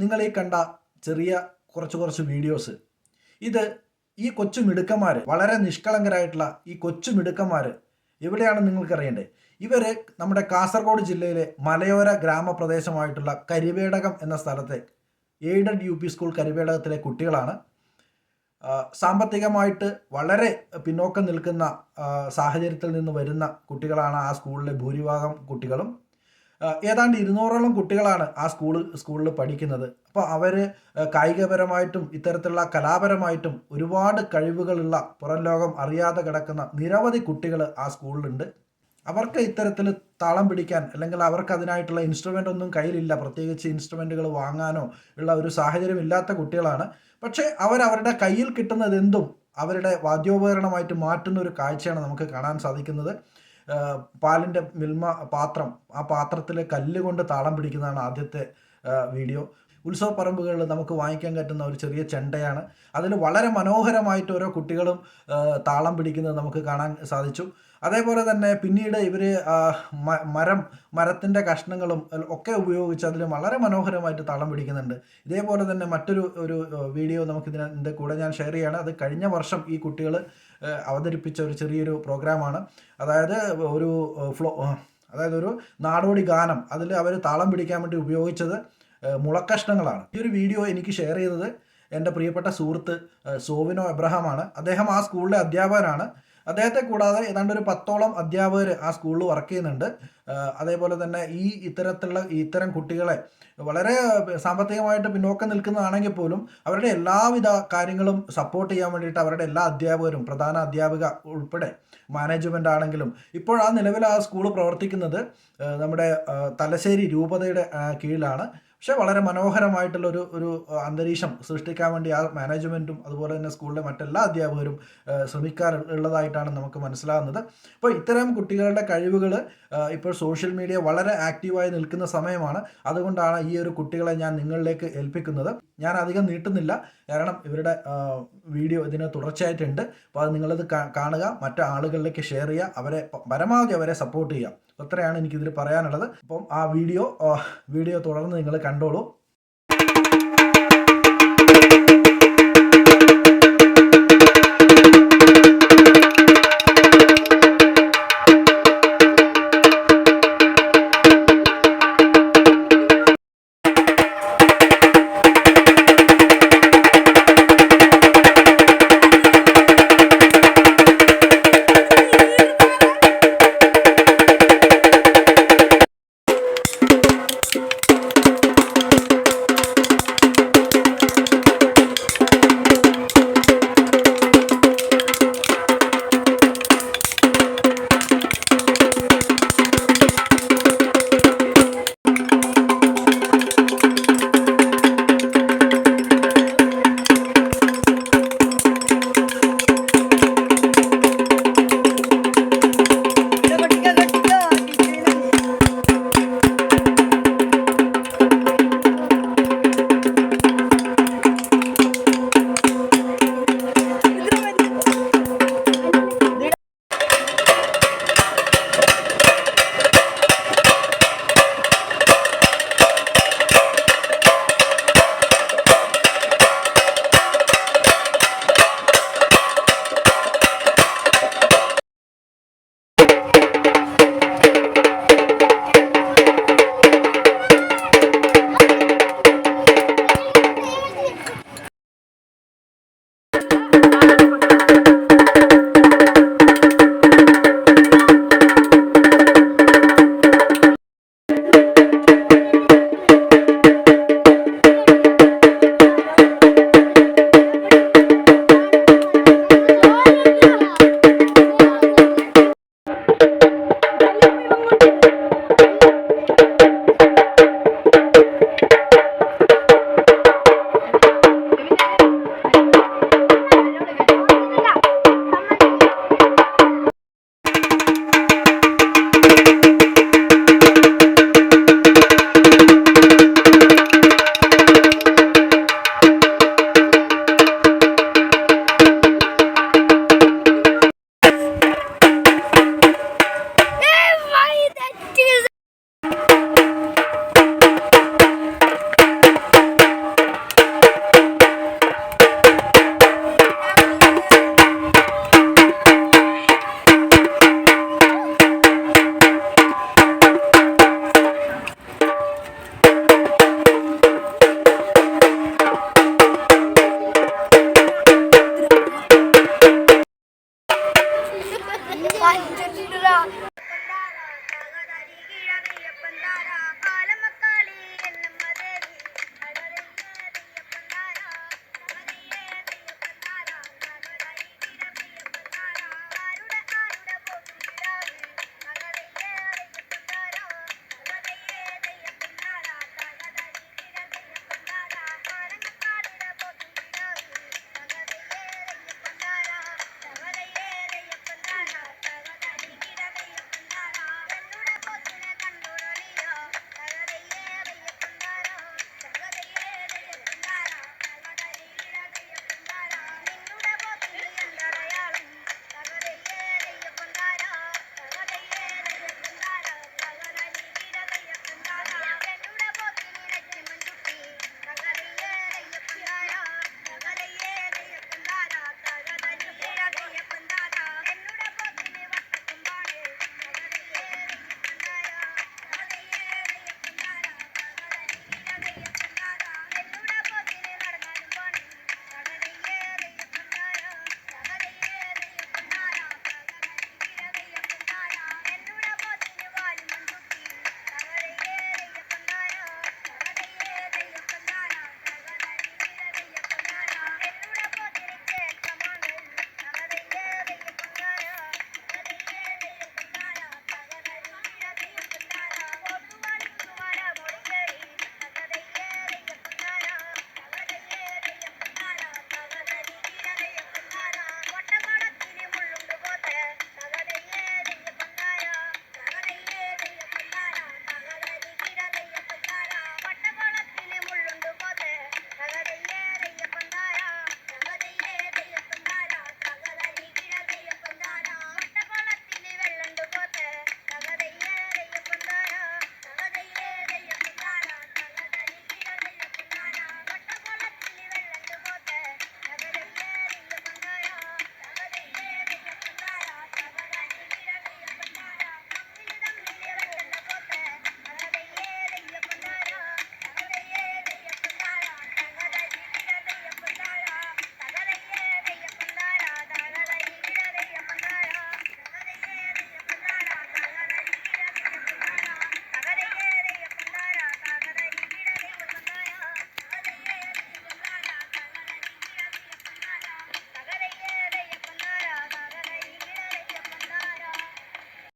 നിങ്ങൾ ഈ കണ്ട ചെറിയ കുറച്ച് വീഡിയോസ്, ഇത് ഈ കൊച്ചു മിടുക്കന്മാർ, വളരെ നിഷ്കളങ്കരായിട്ടുള്ള ഈ കൊച്ചു മിടുക്കന്മാർ എവിടെയാണ് നിങ്ങൾക്കറിയണ്ടേ? ഇവർ നമ്മുടെ കാസർഗോഡ് ജില്ലയിലെ മലയോര ഗ്രാമപ്രദേശമായിട്ടുള്ള കരിവേടകം എന്ന സ്ഥലത്തെ എയ്ഡഡ് യു പി സ്കൂൾ കരിവേടകത്തിലെ കുട്ടികളാണ്. സാമ്പത്തികമായിട്ട് വളരെ പിന്നോക്കം നിൽക്കുന്ന സാഹചര്യത്തിൽ നിന്ന് വരുന്ന കുട്ടികളാണ് ആ സ്കൂളിലെ ഭൂരിഭാഗം കുട്ടികളും. ഏതാണ്ട് 200ഓളം കുട്ടികളാണ് ആ സ്കൂളിൽ പഠിക്കുന്നത്. അപ്പോൾ അവർ കായികപരമായിട്ടും ഇത്തരത്തിലുള്ള കലാപരമായിട്ടും ഒരുപാട് കഴിവുകളുള്ള, പുറം ലോകം അറിയാതെ കിടക്കുന്ന നിരവധി കുട്ടികൾ ആ സ്കൂളിലുണ്ട്. അവർക്ക് ഇത്തരത്തിൽ താളം പിടിക്കാൻ, അല്ലെങ്കിൽ അവർക്ക് അതിനായിട്ടുള്ള ഇൻസ്ട്രുമെൻ്റ് ഒന്നും കയ്യിലില്ല, പ്രത്യേകിച്ച് ഇൻസ്ട്രുമെൻറ്റുകൾ വാങ്ങാനോ ഉള്ള ഒരു സാഹചര്യം ഇല്ലാത്ത കുട്ടികളാണ്. പക്ഷേ അവരവരുടെ കയ്യിൽ കിട്ടുന്നത് എന്തും അവരുടെ വാദ്യോപകരണമായിട്ട് മാറ്റുന്ന ഒരു കാഴ്ചയാണ് നമുക്ക് കാണാൻ സാധിക്കുന്നത്. പാലിൻ്റെ മിൽമ പാത്രം, ആ പാത്രത്തിലെ കല്ല് കൊണ്ട് താളം പിടിക്കുന്നതാണ് ആദ്യത്തെ വീഡിയോ. ഉത്സവ പറമ്പുകളിൽ നമുക്ക് വാങ്ങിക്കാൻ പറ്റുന്ന ഒരു ചെറിയ ചെണ്ടയാണ്. അതിൽ വളരെ മനോഹരമായിട്ട് ഓരോ കുട്ടികളും താളം പിടിക്കുന്നത് നമുക്ക് കാണാൻ സാധിച്ചു. അതേപോലെ തന്നെ പിന്നീട് ഇവർ മരത്തിൻ്റെ കഷ്ണങ്ങളും ഒക്കെ ഉപയോഗിച്ച് അതിൽ വളരെ മനോഹരമായിട്ട് താളം പിടിക്കുന്നുണ്ട്. ഇതേപോലെ തന്നെ മറ്റൊരു വീഡിയോ നമുക്കിതിൻ്റെ കൂടെ ഞാൻ ഷെയർ ചെയ്യുകയാണ്. അത് കഴിഞ്ഞ വർഷം ഈ കുട്ടികൾ അവതരിപ്പിച്ച ഒരു ചെറിയൊരു പ്രോഗ്രാമാണ്. അതായത് ഒരു നാടോടി ഗാനം, അതിൽ അവർ താളം പിടിക്കാൻ വേണ്ടി ഉപയോഗിച്ചത് മുളക്കഷ്ണങ്ങളാണ്. ഈ ഒരു വീഡിയോ എനിക്ക് ഷെയർ ചെയ്തത് എൻ്റെ പ്രിയപ്പെട്ട സുഹൃത്ത് സോവിനോ എബ്രഹാമാണ്. അദ്ദേഹം ആ സ്കൂളിലെ അധ്യാപകനാണ്. അദ്ദേഹത്തെ കൂടാതെ ഏതാണ്ട് ഒരു 10ഓളം അധ്യാപകർ ആ സ്കൂളിൽ വർക്ക് ചെയ്യുന്നുണ്ട്. അതേപോലെ തന്നെ ഇത്തരം കുട്ടികളെ വളരെ സാമ്പത്തികമായിട്ട് പിന്നോക്കം നിൽക്കുന്നതാണെങ്കിൽ പോലും അവരുടെ എല്ലാവിധ കാര്യങ്ങളും സപ്പോർട്ട് ചെയ്യാൻ വേണ്ടിയിട്ട് അവരുടെ എല്ലാ അധ്യാപകരും, പ്രധാന അധ്യാപിക ഉൾപ്പെടെ, മാനേജ്മെൻ്റ് ആണെങ്കിലും, ഇപ്പോൾ നിലവിൽ ആ സ്കൂൾ പ്രവർത്തിക്കുന്നത് നമ്മുടെ തലശ്ശേരി രൂപതയുടെ കീഴിലാണ്. പക്ഷേ വളരെ മനോഹരമായിട്ടുള്ള ഒരു അന്തരീക്ഷം സൃഷ്ടിക്കാൻ വേണ്ടി ആ മാനേജ്മെൻറ്റും അതുപോലെ തന്നെ സ്കൂളിലെ മറ്റെല്ലാ അധ്യാപകരും ശ്രമിക്കാറുള്ളതായിട്ടാണ് നമുക്ക് മനസ്സിലാകുന്നത്. അപ്പോൾ ഇത്തരം കുട്ടികളുടെ കഴിവുകൾ ഇപ്പോൾ സോഷ്യൽ മീഡിയ വളരെ ആക്റ്റീവായി നിൽക്കുന്ന സമയമാണ്. അതുകൊണ്ടാണ് ഈ ഒരു കുട്ടികളെ ഞാൻ നിങ്ങളിലേക്ക് ഏൽപ്പിക്കുന്നത്. ഞാൻ അധികം നീട്ടുന്നില്ല, കാരണം ഇവരുടെ വീഡിയോ ഇതിന് തുടർച്ചയായിട്ടുണ്ട്. അപ്പോൾ അത് നിങ്ങളത് കാണുക, മറ്റു ആളുകളിലേക്ക് ഷെയർ ചെയ്യുക, പരമാവധി അവരെ സപ്പോർട്ട് ചെയ്യുക. അത്രയാണ് എനിക്കിതിൽ പറയാനുള്ളത്. അപ്പം ആ വീഡിയോ തുടർന്ന് നിങ്ങൾ കണ്ടോളൂ.